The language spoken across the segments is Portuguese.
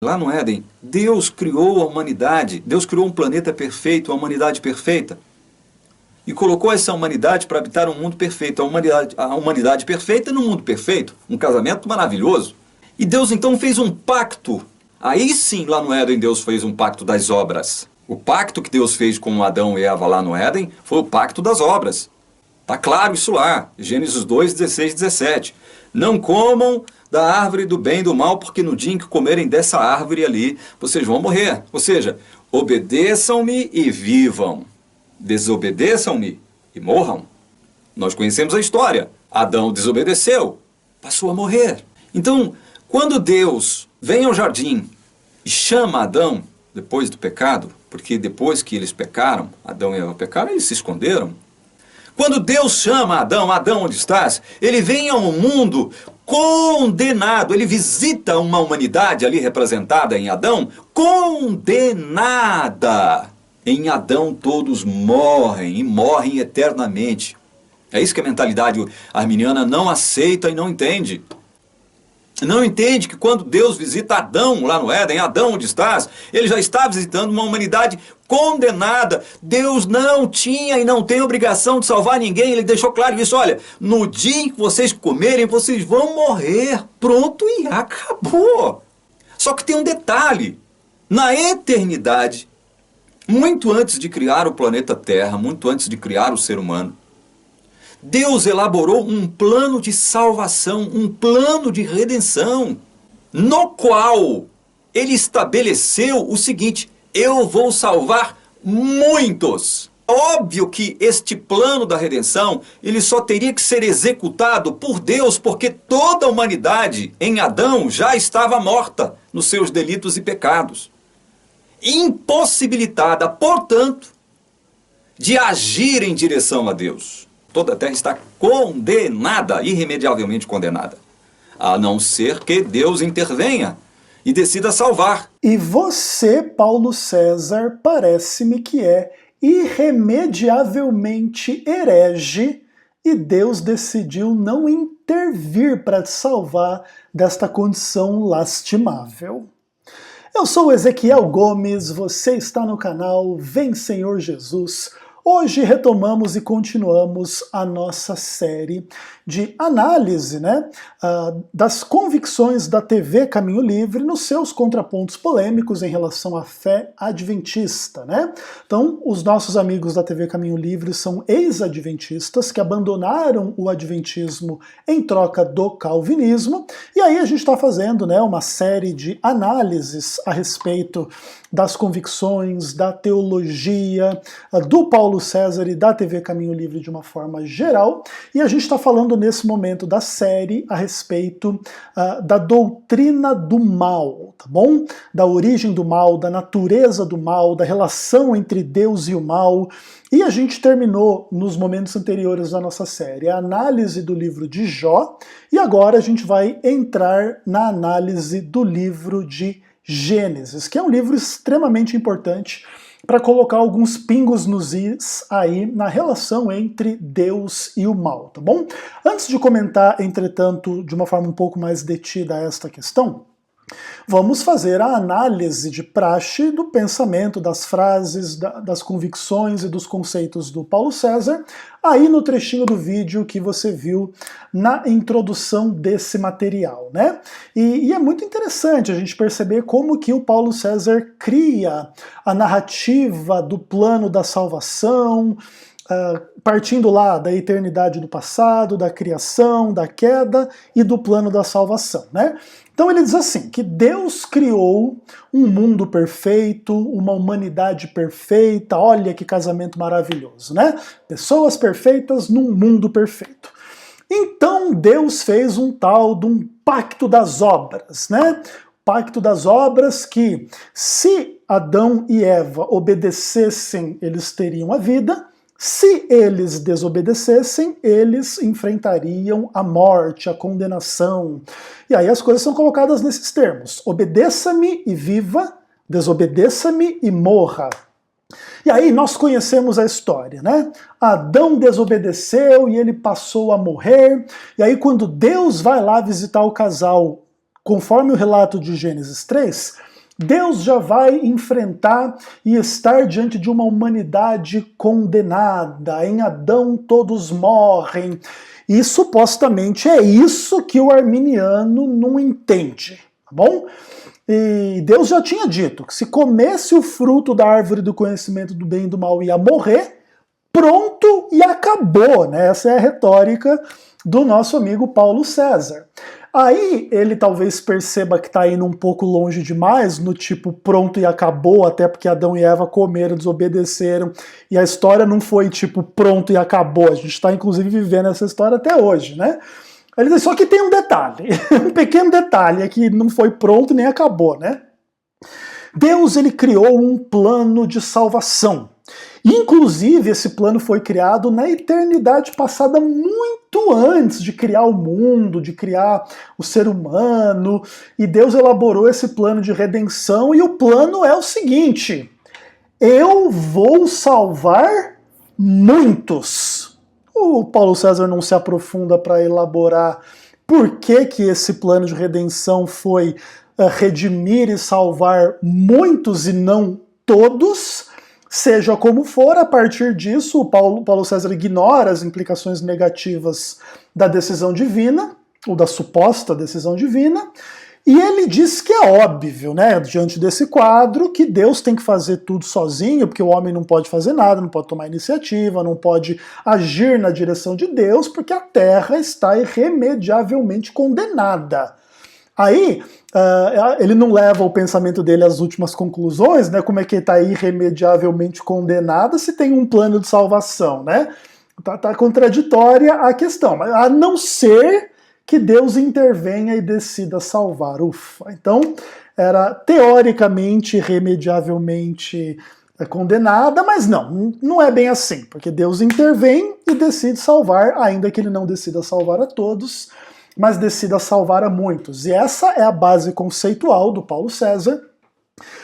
Lá no Éden, Deus criou a humanidade, Deus criou um planeta perfeito, uma humanidade perfeita. E colocou essa humanidade para habitar um mundo perfeito, a humanidade perfeita no mundo perfeito, um casamento maravilhoso. E Deus então fez um pacto. Aí sim, lá no Éden, Deus fez um pacto das obras. O pacto que Deus fez com Adão e Eva lá no Éden foi o pacto das obras. Está claro isso lá, Gênesis 2, 16 e 17. Não comam da árvore do bem e do mal, porque no dia em que comerem dessa árvore ali, vocês vão morrer. Ou seja, obedeçam-me e vivam. Desobedeçam-me e morram. Nós conhecemos a história. Adão desobedeceu, passou a morrer. Então, quando Deus vem ao jardim e chama Adão, depois do pecado, porque depois que eles pecaram, Adão e Eva pecaram, eles se esconderam. Quando Deus chama Adão, Adão, onde estás? Ele vem ao mundo condenado, ele visita uma humanidade ali representada em Adão, condenada. Em Adão todos morrem e morrem eternamente. É isso que a mentalidade arminiana não aceita e não entende. Não entende que quando Deus visita Adão lá no Éden, Adão, onde estás? Ele já está visitando uma humanidade condenada. Deus não tinha e não tem obrigação de salvar ninguém. Ele deixou claro isso. Olha, no dia em que vocês comerem, vocês vão morrer. Pronto e acabou. Só que tem um detalhe. Na eternidade, muito antes de criar o planeta Terra, muito antes de criar o ser humano, Deus elaborou um plano de salvação, um plano de redenção, no qual ele estabeleceu o seguinte: eu vou salvar muitos. Óbvio que este plano da redenção, ele só teria que ser executado por Deus, porque toda a humanidade em Adão já estava morta nos seus delitos e pecados. Impossibilitada, portanto, de agir em direção a Deus. Toda a terra está condenada, irremediavelmente condenada, a não ser que Deus intervenha e decida salvar. E você, Paulo César, parece-me que é irremediavelmente herege e Deus decidiu não intervir para te salvar desta condição lastimável. Eu sou o Ezequiel Gomes, você está no canal Vem Senhor Jesus. Hoje retomamos e continuamos a nossa série de análise, das convicções da TV Caminho Livre nos seus contrapontos polêmicos em relação à fé adventista. Então, os nossos amigos da TV Caminho Livre são ex-adventistas que abandonaram o adventismo em troca do calvinismo, e aí a gente está fazendo uma série de análises a respeito das convicções, da teologia, do Paulo César e da TV Caminho Livre de uma forma geral, e a gente está falando nesse momento da série a respeito da doutrina do mal, tá bom? Da origem do mal, da natureza do mal, da relação entre Deus e o mal, e a gente terminou nos momentos anteriores da nossa série a análise do livro de Jó, e agora a gente vai entrar na análise do livro de Gênesis, que é um livro extremamente importante para colocar alguns pingos nos is aí na relação entre Deus e o mal, tá bom? Antes de comentar, entretanto, de uma forma um pouco mais detida esta questão, vamos fazer a análise de praxe do pensamento, das frases, das convicções e dos conceitos do Paulo César, aí no trechinho do vídeo que você viu na introdução desse material, E é muito interessante a gente perceber como que o Paulo César cria a narrativa do plano da salvação, partindo lá da eternidade do passado, da criação, da queda e do plano da salvação, Então ele diz assim, que Deus criou um mundo perfeito, uma humanidade perfeita, olha que casamento maravilhoso, Pessoas perfeitas num mundo perfeito. Então Deus fez um tal de um pacto das obras, Pacto das obras que, se Adão e Eva obedecessem, eles teriam a vida. Se eles desobedecessem, eles enfrentariam a morte, a condenação. E aí as coisas são colocadas nesses termos. Obedeça-me e viva, desobedeça-me e morra. E aí nós conhecemos a história, Adão desobedeceu e ele passou a morrer. E aí quando Deus vai lá visitar o casal, conforme o relato de Gênesis 3, Deus já vai enfrentar e estar diante de uma humanidade condenada. Em Adão todos morrem. E supostamente é isso que o arminiano não entende, tá bom? E Deus já tinha dito que se comesse o fruto da árvore do conhecimento do bem e do mal ia morrer, pronto e acabou, né? Essa é a retórica do nosso amigo Paulo César. Aí ele talvez perceba que está indo um pouco longe demais, no tipo pronto e acabou, até porque Adão e Eva comeram, desobedeceram, e a história não foi tipo pronto e acabou, a gente está inclusive vivendo essa história até hoje, né? Ele diz, só que tem um detalhe, um pequeno detalhe, é que não foi pronto nem acabou, né? Deus ele criou um plano de salvação. Inclusive, esse plano foi criado na eternidade passada, muito antes de criar o mundo, de criar o ser humano, e Deus elaborou esse plano de redenção, e o plano é o seguinte: eu vou salvar muitos. O Paulo César não se aprofunda para elaborar por que esse plano de redenção foi redimir e salvar muitos e não todos. Seja como for, a partir disso, o Paulo César ignora as implicações negativas da decisão divina, ou da suposta decisão divina, e ele diz que é óbvio, né, diante desse quadro, que Deus tem que fazer tudo sozinho, porque o homem não pode fazer nada, não pode tomar iniciativa, não pode agir na direção de Deus, porque a Terra está irremediavelmente condenada. Aí, ele não leva o pensamento dele às últimas conclusões, né? Como é que ele está irremediavelmente condenado se tem um plano de salvação, né? Tá contraditória a questão, a não ser que Deus intervenha e decida salvar. Ufa! Então, era teoricamente irremediavelmente condenada, mas não é bem assim, porque Deus intervém e decide salvar, ainda que ele não decida salvar a todos, mas decida salvar a muitos. E essa é a base conceitual do Paulo César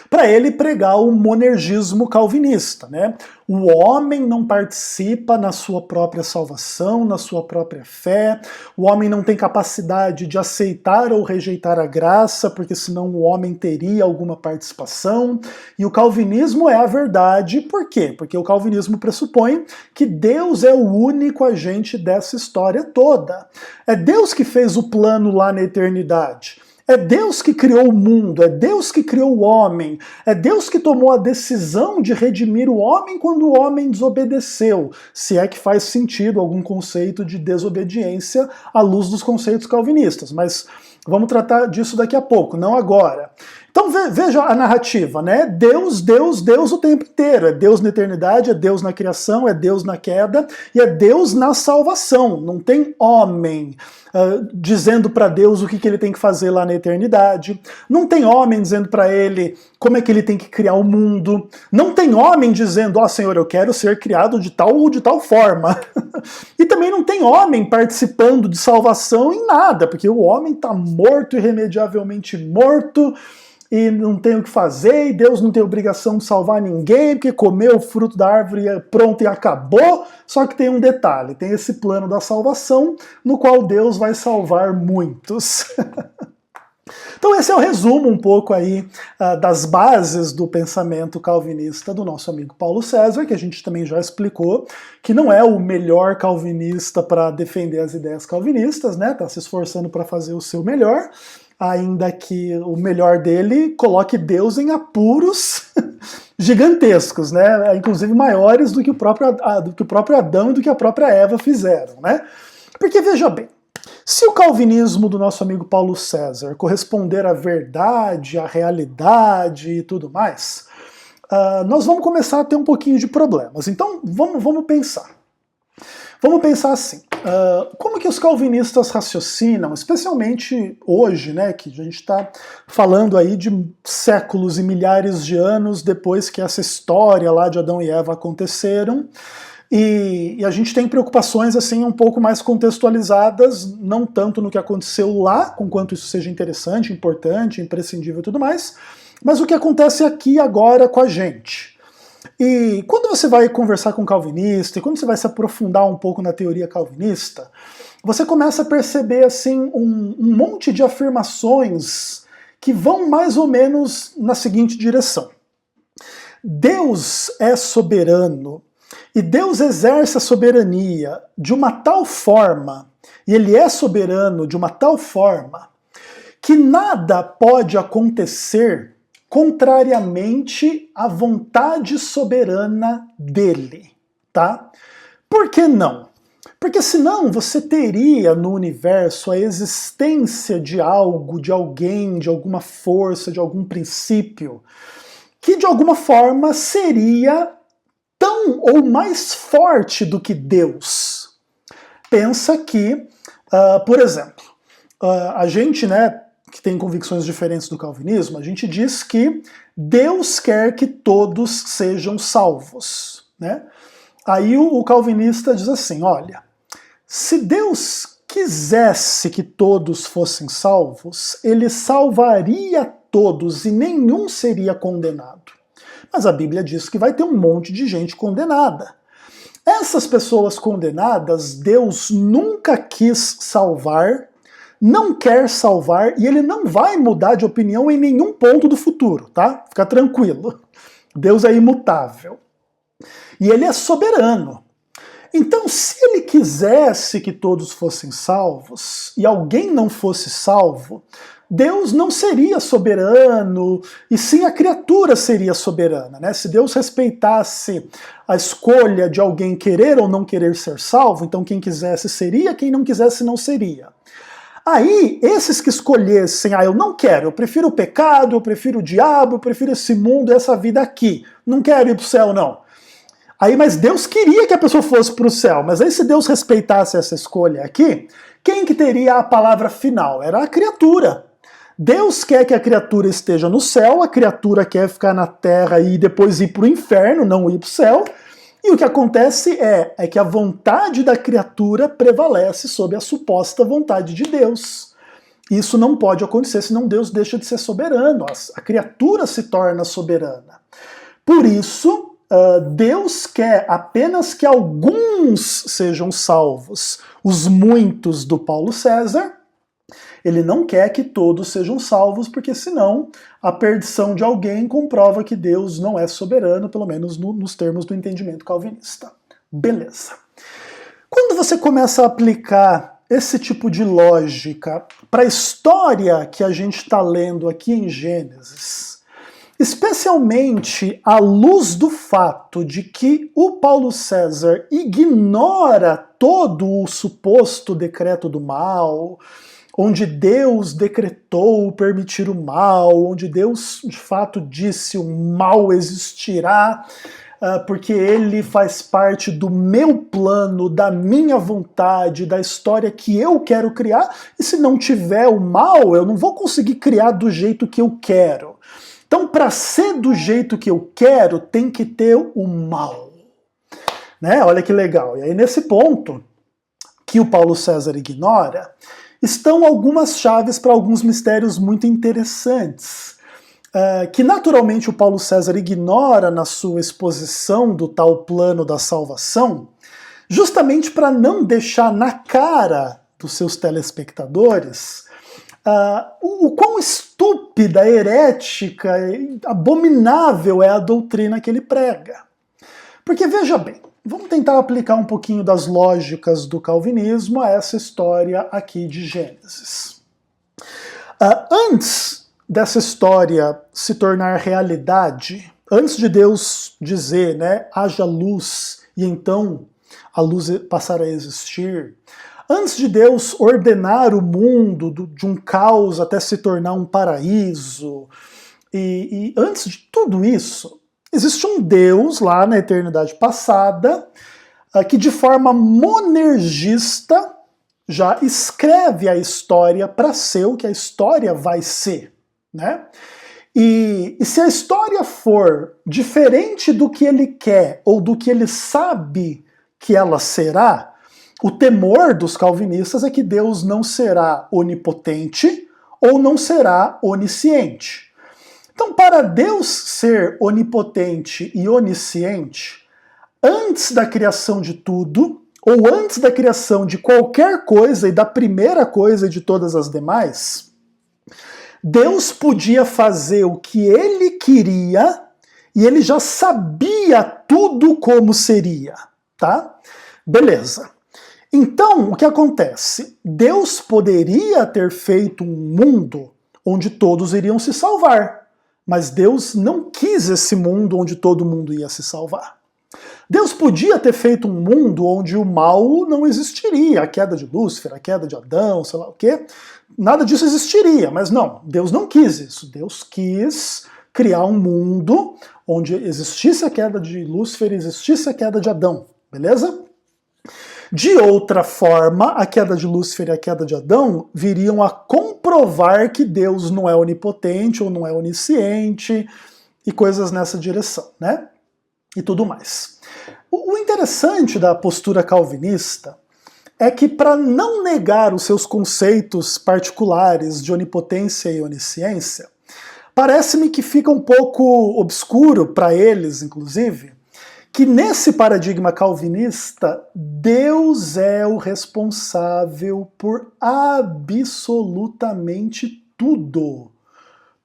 para ele pregar o monergismo calvinista, né? O homem não participa na sua própria salvação, na sua própria fé, o homem não tem capacidade de aceitar ou rejeitar a graça, porque senão o homem teria alguma participação, e o calvinismo é a verdade. Por quê? Porque o calvinismo pressupõe que Deus é o único agente dessa história toda. É Deus que fez o plano lá na eternidade. É Deus que criou o mundo, é Deus que criou o homem, é Deus que tomou a decisão de redimir o homem quando o homem desobedeceu, se é que faz sentido algum conceito de desobediência à luz dos conceitos calvinistas, mas vamos tratar disso daqui a pouco, não agora. Então veja a narrativa, né? Deus, Deus, Deus o tempo inteiro. É Deus na eternidade, é Deus na criação, é Deus na queda e é Deus na salvação. Não tem homem dizendo para Deus o que ele tem que fazer lá na eternidade. Não tem homem dizendo para ele como é que ele tem que criar o mundo. Não tem homem dizendo, ó Senhor, eu quero ser criado de tal ou de tal forma. E também não tem homem participando de salvação em nada, porque o homem está morto, irremediavelmente morto, e não tem o que fazer, e Deus não tem obrigação de salvar ninguém, porque comeu o fruto da árvore e pronto e acabou. Só que tem um detalhe, tem esse plano da salvação, no qual Deus vai salvar muitos. Então esse é o resumo um pouco aí das bases do pensamento calvinista do nosso amigo Paulo César, que a gente também já explicou, que não é o melhor calvinista para defender as ideias calvinistas, né? Tá se esforçando para fazer o seu melhor, ainda que o melhor dele coloque Deus em apuros gigantescos, né? Inclusive maiores do que o próprio Adão e do que a própria Eva fizeram, né? Porque veja bem, se o calvinismo do nosso amigo Paulo César corresponder à verdade, à realidade e tudo mais, nós vamos começar a ter um pouquinho de problemas. Então vamos pensar. Vamos pensar assim, como que os calvinistas raciocinam, especialmente hoje, né, que a gente está falando aí de séculos e milhares de anos depois que essa história lá de Adão e Eva aconteceram, e a gente tem preocupações assim um pouco mais contextualizadas, não tanto no que aconteceu lá, com quanto isso seja interessante, importante, imprescindível e tudo mais, mas o que acontece aqui agora com a gente. E quando você vai conversar com um calvinista, e quando você vai se aprofundar um pouco na teoria calvinista, você começa a perceber assim um monte de afirmações que vão mais ou menos na seguinte direção. Deus é soberano e Deus exerce a soberania de uma tal forma, e ele é soberano de uma tal forma, que nada pode acontecer contrariamente à vontade soberana dele, tá? Por que não? Porque senão você teria no universo a existência de algo, de alguém, de alguma força, de algum princípio, que de alguma forma seria tão ou mais forte do que Deus. Pensa que, por exemplo, a gente, né, que tem convicções diferentes do calvinismo, a gente diz que Deus quer que todos sejam salvos, né? Aí o calvinista diz assim, olha, se Deus quisesse que todos fossem salvos, ele salvaria todos e nenhum seria condenado. Mas a Bíblia diz que vai ter um monte de gente condenada. Essas pessoas condenadas, Deus nunca quis salvar, não quer salvar e ele não vai mudar de opinião em nenhum ponto do futuro, tá? Fica tranquilo. Deus é imutável. E ele é soberano. Então, se ele quisesse que todos fossem salvos e alguém não fosse salvo, Deus não seria soberano, e sim a criatura seria soberana, né? Se Deus respeitasse a escolha de alguém querer ou não querer ser salvo, então quem quisesse seria, quem não quisesse não seria. Aí, esses que escolhessem, eu não quero, eu prefiro o pecado, eu prefiro o diabo, eu prefiro esse mundo, essa vida aqui, não quero ir pro céu não. Aí, mas Deus queria que a pessoa fosse para o céu, mas aí se Deus respeitasse essa escolha aqui, quem que teria a palavra final? Era a criatura. Deus quer que a criatura esteja no céu, a criatura quer ficar na terra e depois ir para o inferno, não ir para o céu, e o que acontece é que a vontade da criatura prevalece sobre a suposta vontade de Deus. Isso não pode acontecer, senão Deus deixa de ser soberano, a criatura se torna soberana. Por isso, Deus quer apenas que alguns sejam salvos, os muitos do Paulo César. Ele não quer que todos sejam salvos, porque senão a perdição de alguém comprova que Deus não é soberano, pelo menos nos termos do entendimento calvinista. Beleza. Quando você começa a aplicar esse tipo de lógica para a história que a gente está lendo aqui em Gênesis, especialmente à luz do fato de que o Paulo César ignora todo o suposto decreto do mal, onde Deus decretou permitir o mal, onde Deus de fato disse o mal existirá, porque ele faz parte do meu plano, da minha vontade, da história que eu quero criar, e se não tiver o mal, eu não vou conseguir criar do jeito que eu quero. Então, para ser do jeito que eu quero, tem que ter o mal. Né? Olha que legal. E aí, nesse ponto, que o Paulo César ignora, estão algumas chaves para alguns mistérios muito interessantes, que naturalmente o Paulo César ignora na sua exposição do tal plano da salvação, justamente para não deixar na cara dos seus telespectadores o quão estúpida, herética, abominável é a doutrina que ele prega. Porque veja bem, vamos tentar aplicar um pouquinho das lógicas do calvinismo a essa história aqui de Gênesis. Antes dessa história se tornar realidade, antes de Deus dizer, né, haja luz, e então a luz passar a existir, antes de Deus ordenar o mundo de um caos até se tornar um paraíso, e antes de tudo isso, existe um Deus lá na eternidade passada que de forma monergista já escreve a história para ser o que a história vai ser, né? E se a história for diferente do que ele quer ou do que ele sabe que ela será, o temor dos calvinistas é que Deus não será onipotente ou não será onisciente. Então, para Deus ser onipotente e onisciente, antes da criação de tudo, ou antes da criação de qualquer coisa e da primeira coisa e de todas as demais, Deus podia fazer o que ele queria e ele já sabia tudo como seria, tá? Beleza. Então, o que acontece? Deus poderia ter feito um mundo onde todos iriam se salvar, mas Deus não quis esse mundo onde todo mundo ia se salvar. Deus podia ter feito um mundo onde o mal não existiria, a queda de Lúcifer, a queda de Adão, sei lá o quê. Nada disso existiria, mas não, Deus não quis isso. Deus quis criar um mundo onde existisse a queda de Lúcifer e existisse a queda de Adão, beleza? De outra forma, a queda de Lúcifer e a queda de Adão viriam a comprovar que Deus não é onipotente ou não é onisciente e coisas nessa direção, né? E tudo mais. O interessante da postura calvinista é que, para não negar os seus conceitos particulares de onipotência e onisciência, parece-me que fica um pouco obscuro para eles, inclusive, que nesse paradigma calvinista, Deus é o responsável por absolutamente tudo.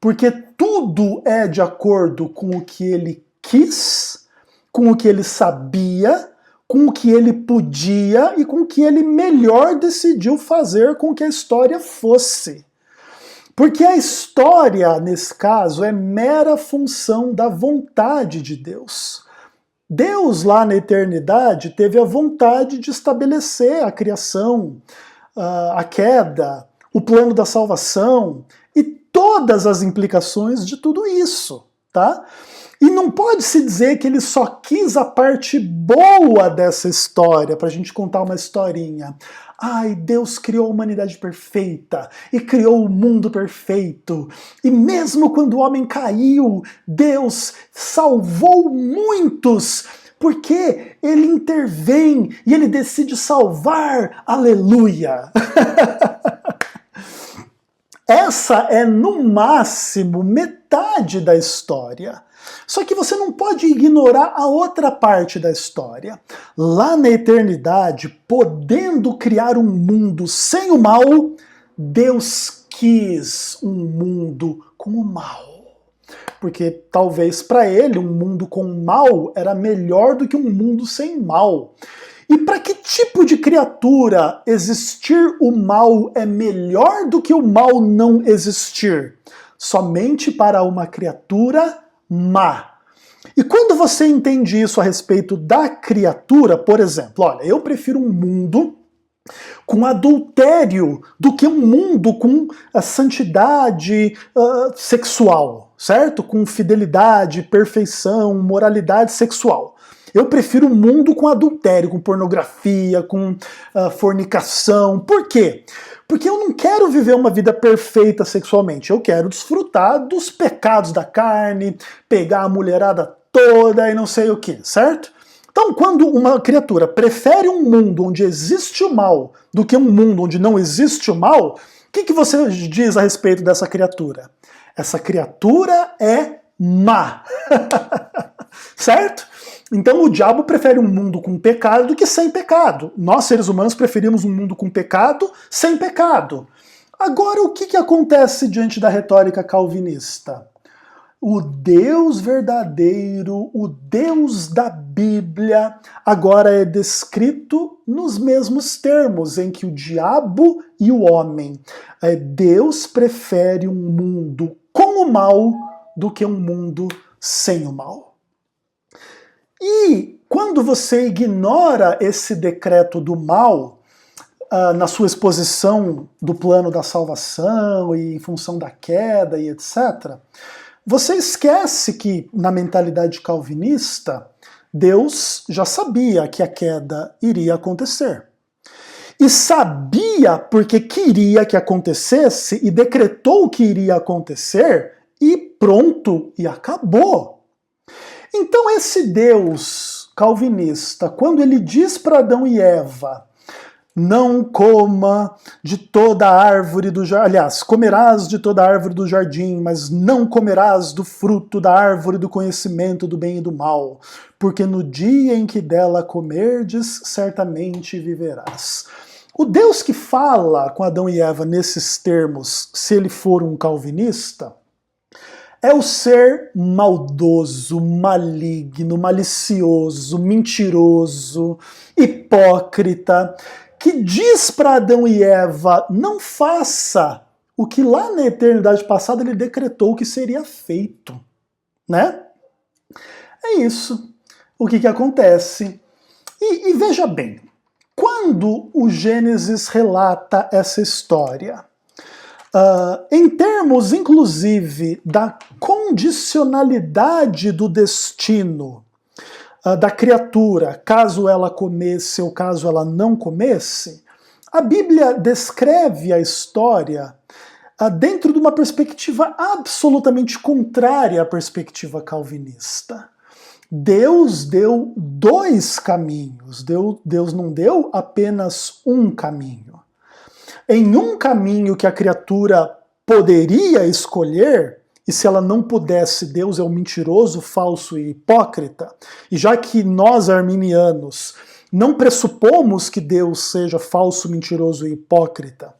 Porque tudo é de acordo com o que ele quis, com o que ele sabia, com o que ele podia e com o que ele melhor decidiu fazer com que a história fosse. Porque a história, nesse caso, é mera função da vontade de Deus. Deus, lá na eternidade, teve a vontade de estabelecer a criação, a queda, o plano da salvação e todas as implicações de tudo isso, tá? E não pode se dizer que ele só quis a parte boa dessa história, para a gente contar uma historinha. Ai, Deus criou a humanidade perfeita e criou o mundo perfeito. E mesmo quando o homem caiu, Deus salvou muitos, porque ele intervém e ele decide salvar. Aleluia! Essa é, no máximo, metade da história. Só que você não pode ignorar a outra parte da história. Lá na eternidade, podendo criar um mundo sem o mal, Deus quis um mundo com o mal. Porque talvez para ele um mundo com mal era melhor do que um mundo sem mal. E para que tipo de criatura existir o mal é melhor do que o mal não existir? Somente para uma criatura má. E quando você entende isso a respeito da criatura, por exemplo, olha, eu prefiro um mundo com adultério do que um mundo com a santidade sexual, certo? Com fidelidade, perfeição, moralidade sexual. Eu prefiro um mundo com adultério, com pornografia, com fornicação. Por quê? Porque eu não quero viver uma vida perfeita sexualmente. Eu quero desfrutar dos pecados da carne, pegar a mulherada toda e não sei o que, certo? Então, quando uma criatura prefere um mundo onde existe o mal do que um mundo onde não existe o mal, o que você diz a respeito dessa criatura? Essa criatura é má. Certo? Então o diabo prefere um mundo com pecado do que sem pecado. Nós, seres humanos, preferimos um mundo com pecado sem pecado. Agora, o que acontece diante da retórica calvinista? O Deus verdadeiro, o Deus da Bíblia, agora é descrito nos mesmos termos em que o diabo e o homem. Deus prefere um mundo com o mal do que um mundo sem o mal. E quando você ignora esse decreto do mal, na sua exposição do plano da salvação e em função da queda e etc., você esquece que, na mentalidade calvinista, Deus já sabia que a queda iria acontecer. E sabia porque queria que acontecesse e decretou que iria acontecer e pronto, e acabou. Então esse Deus calvinista, quando ele diz para Adão e Eva, não coma de toda a árvore do jardim, aliás, comerás de toda a árvore do jardim, mas não comerás do fruto da árvore do conhecimento do bem e do mal, porque no dia em que dela comerdes, certamente viverás. O Deus que fala com Adão e Eva nesses termos, se ele for um calvinista, é o ser maldoso, maligno, malicioso, mentiroso, hipócrita, que diz para Adão e Eva, não faça o que lá na eternidade passada ele decretou que seria feito, né? É isso. O que acontece? E veja bem, quando o Gênesis relata essa história, em termos, inclusive, da condicionalidade do destino da criatura, caso ela comesse ou caso ela não comesse, a Bíblia descreve a história dentro de uma perspectiva absolutamente contrária à perspectiva calvinista. Deus deu dois caminhos, Deus não deu apenas um caminho. Em um caminho que a criatura poderia escolher, e se ela não pudesse, Deus é um mentiroso, falso e hipócrita, e já que nós, arminianos, não pressupomos que Deus seja falso, mentiroso e hipócrita,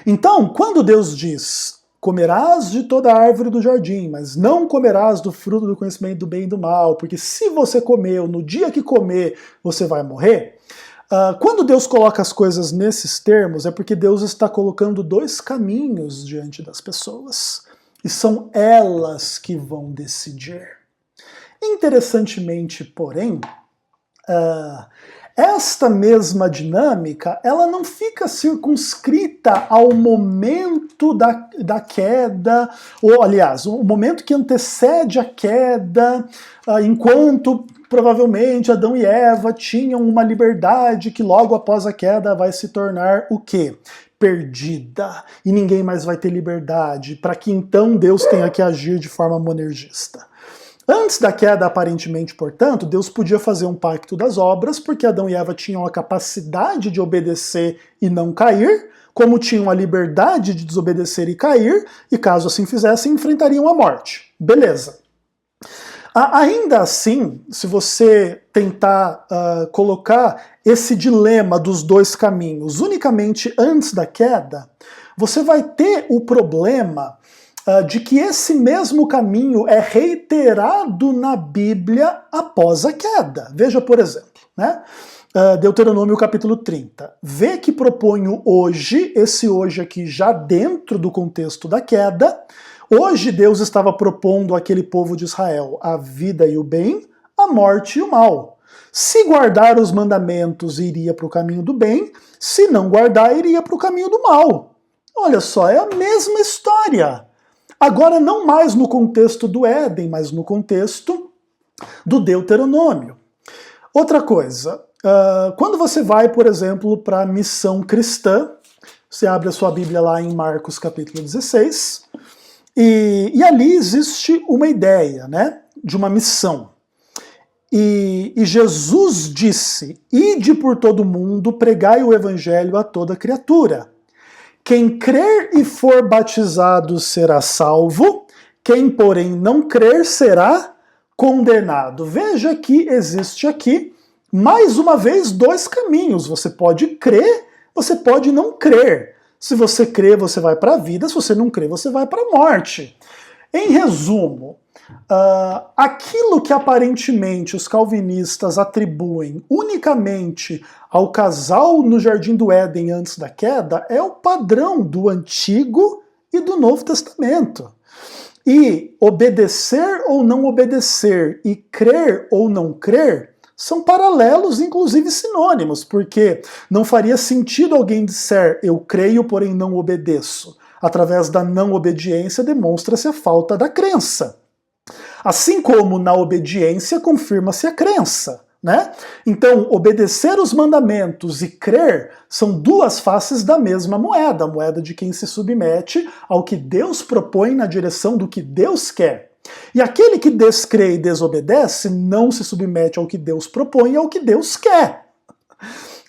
então, quando Deus diz, comerás de toda a árvore do jardim, mas não comerás do fruto do conhecimento do bem e do mal, porque se você comer, ou no dia que comer, você vai morrer, quando Deus coloca as coisas nesses termos, é porque Deus está colocando dois caminhos diante das pessoas. E são elas que vão decidir. Interessantemente, porém, esta mesma dinâmica, ela não fica circunscrita ao momento da queda, ou aliás, o momento que antecede a queda, enquanto provavelmente Adão e Eva tinham uma liberdade que logo após a queda vai se tornar o quê? Perdida. E ninguém mais vai ter liberdade, para que então Deus tenha que agir de forma monergista. Antes da queda, aparentemente, portanto, Deus podia fazer um pacto das obras, porque Adão e Eva tinham a capacidade de obedecer e não cair, como tinham a liberdade de desobedecer e cair, e caso assim fizessem, enfrentariam a morte. Beleza. Ainda assim, se você tentar colocar esse dilema dos dois caminhos unicamente antes da queda, você vai ter o problema de que esse mesmo caminho é reiterado na Bíblia após a queda. Veja, por exemplo, né? Deuteronômio capítulo 30. Vê que proponho hoje, esse hoje aqui já dentro do contexto da queda. Hoje Deus estava propondo àquele povo de Israel a vida e o bem, a morte e o mal. Se guardar os mandamentos, iria para o caminho do bem, se não guardar, iria para o caminho do mal. Olha só, é a mesma história. Agora não mais no contexto do Éden, mas no contexto do Deuteronômio. Outra coisa, quando você vai, por exemplo, para a missão cristã, você abre a sua Bíblia lá em Marcos capítulo 16, e ali existe uma ideia, né, de uma missão. E Jesus disse, ide por todo mundo, pregai o evangelho a toda criatura. Quem crer e for batizado será salvo, quem, porém, não crer será condenado. Veja que existe aqui, mais uma vez, dois caminhos. Você pode crer, você pode não crer. Se você crer, você vai para a vida, se você não crer, você vai para a morte. Em resumo, aquilo que aparentemente os calvinistas atribuem unicamente ao casal no Jardim do Éden antes da queda é o padrão do Antigo e do Novo Testamento. E obedecer ou não obedecer e crer ou não crer são paralelos, inclusive sinônimos, porque não faria sentido alguém dizer eu creio, porém não obedeço. Através da não obediência demonstra-se a falta da crença. Assim como na obediência confirma-se a crença, né? Então, obedecer os mandamentos e crer são duas faces da mesma moeda, a moeda de quem se submete ao que Deus propõe na direção do que Deus quer. E aquele que descrê e desobedece não se submete ao que Deus propõe e ao que Deus quer.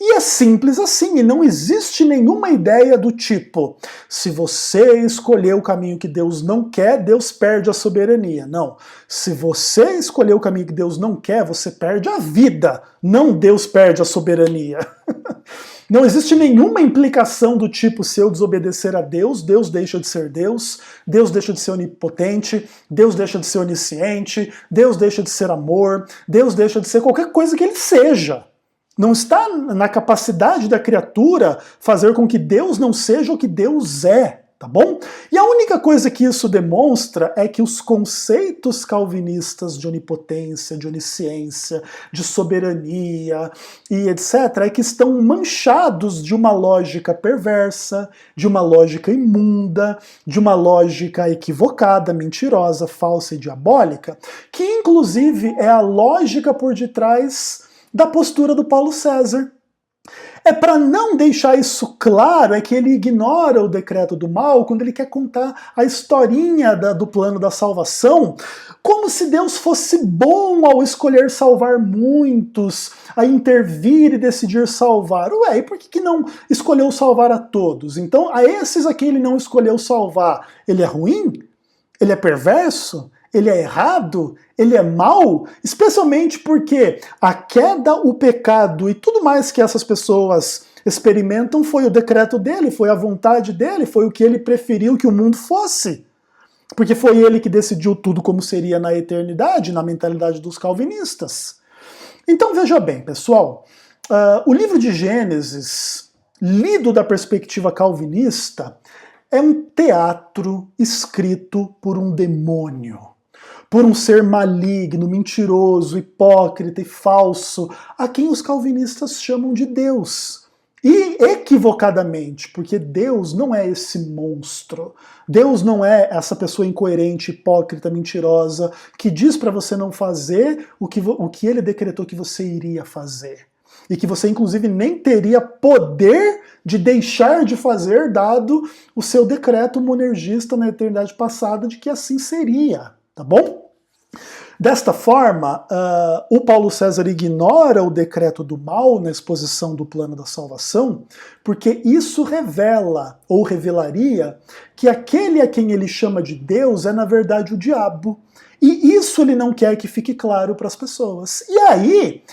E é simples assim, e não existe nenhuma ideia do tipo, se você escolher o caminho que Deus não quer, Deus perde a soberania. Não, se você escolher o caminho que Deus não quer, você perde a vida, não Deus perde a soberania. Não existe nenhuma implicação do tipo, se eu desobedecer a Deus, Deus deixa de ser Deus, Deus deixa de ser onipotente, Deus deixa de ser onisciente, Deus deixa de ser amor, Deus deixa de ser qualquer coisa que ele seja. Não está na capacidade da criatura fazer com que Deus não seja o que Deus é. Tá bom? E a única coisa que isso demonstra é que os conceitos calvinistas de onipotência, de onisciência, de soberania e etc. é que estão manchados de uma lógica perversa, de uma lógica imunda, de uma lógica equivocada, mentirosa, falsa e diabólica, que inclusive é a lógica por detrás da postura do Paulo César. É para não deixar isso claro, é que ele ignora o decreto do mal quando ele quer contar a historinha do plano da salvação, como se Deus fosse bom ao escolher salvar muitos, a intervir e decidir salvar. Ué, e por que não escolheu salvar a todos? Então, a esses aqui ele não escolheu salvar. Ele é ruim? Ele é perverso? Ele é errado? Ele é mau? Especialmente porque a queda, o pecado e tudo mais que essas pessoas experimentam foi o decreto dele, foi a vontade dele, foi o que ele preferiu que o mundo fosse. Porque foi ele que decidiu tudo como seria na eternidade, na mentalidade dos calvinistas. Então veja bem, pessoal, o livro de Gênesis, lido da perspectiva calvinista, é um teatro escrito por um demônio. Por um ser maligno, mentiroso, hipócrita e falso, a quem os calvinistas chamam de Deus. E equivocadamente, porque Deus não é esse monstro. Deus não é essa pessoa incoerente, hipócrita, mentirosa, que diz para você não fazer o que ele decretou que você iria fazer. E que você, inclusive, nem teria poder de deixar de fazer, dado o seu decreto monergista na eternidade passada de que assim seria. Tá bom? Desta forma, o Paulo César ignora o decreto do mal na exposição do plano da salvação, porque isso revela, ou revelaria, que aquele a quem ele chama de Deus é, na verdade, o diabo. E isso ele não quer que fique claro para as pessoas. E aí,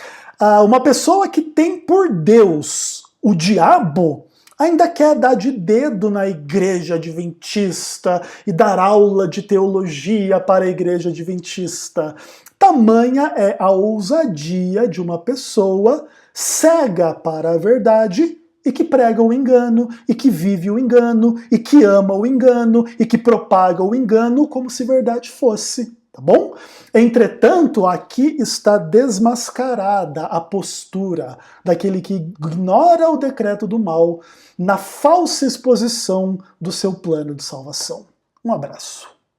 uma pessoa que tem por Deus o diabo ainda quer dar de dedo na igreja adventista e dar aula de teologia para a igreja adventista. Tamanha é a ousadia de uma pessoa cega para a verdade e que prega o engano, e que vive o engano, e que ama o engano, e que propaga o engano como se verdade fosse. Tá bom? Entretanto, aqui está desmascarada a postura daquele que ignora o decreto do mal na falsa exposição do seu plano de salvação. Um abraço.